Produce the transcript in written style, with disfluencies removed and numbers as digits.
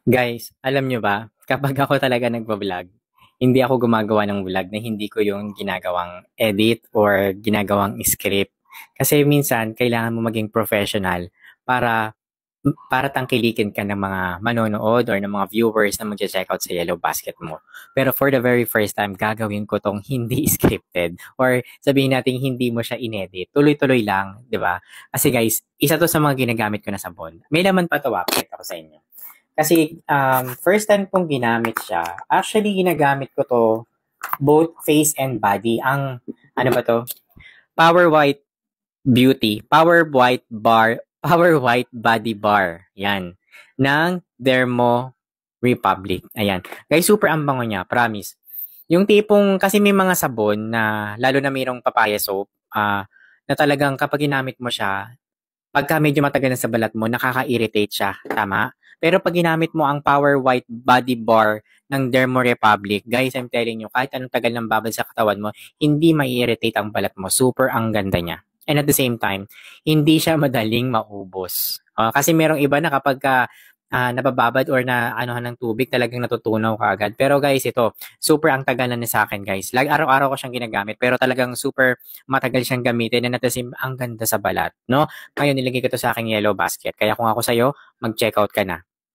Guys, alam nyo ba, kapag ako talaga nagva-vlog, hindi ako gumagawa ng vlog na hindi ko yung ginagawang edit or ginagawang script. Kasi minsan, kailangan mo maging professional para para tangkilikin ka ng mga manonood or ng mga viewers na magche-check out sa Yellow Basket mo. Pero for the very first time, gagawin ko tong hindi scripted or sabihin natin hindi mo siya inedit. Tuloy-tuloy lang, di ba? Kasi guys, isa to sa mga ginagamit ko na sabon. May laman pa to, pakita ko sa inyo. Kasi first time kong ginamit siya, actually ginagamit ko to both face and body. Ang ano ba to? Power White Beauty, Power White Body Bar. Yan. Ng Dermo Republic. Ayan. Guys, super ang bango niya, promise. Yung tipong, kasi may mga sabon na, lalo na mayroong papaya soap, na talagang kapag ginamit mo siya, pagka medyo matagal na sa balat mo, nakaka-irritate siya. Tama? Pero pag ginamit mo ang Power White Body Bar ng Dermo Republic, guys, I'm telling you, kahit anong tagal ng babad sa katawan mo, hindi mai-irritate ang balat mo. Super ang ganda niya. And at the same time, hindi siya madaling maubos. Kasi merong iba na kapag nabababad or na anuhan ng tubig, talagang natutunaw ka agad. Pero guys, ito, super ang tagal na niya sa akin, guys. Araw-araw ko siyang ginagamit, pero talagang super matagal siyang gamitin and at the same, ang ganda sa balat, no? Ngayon, nilagay ko to sa aking Yellow Basket. Kaya kung ako sa'yo, mag-check out ka na.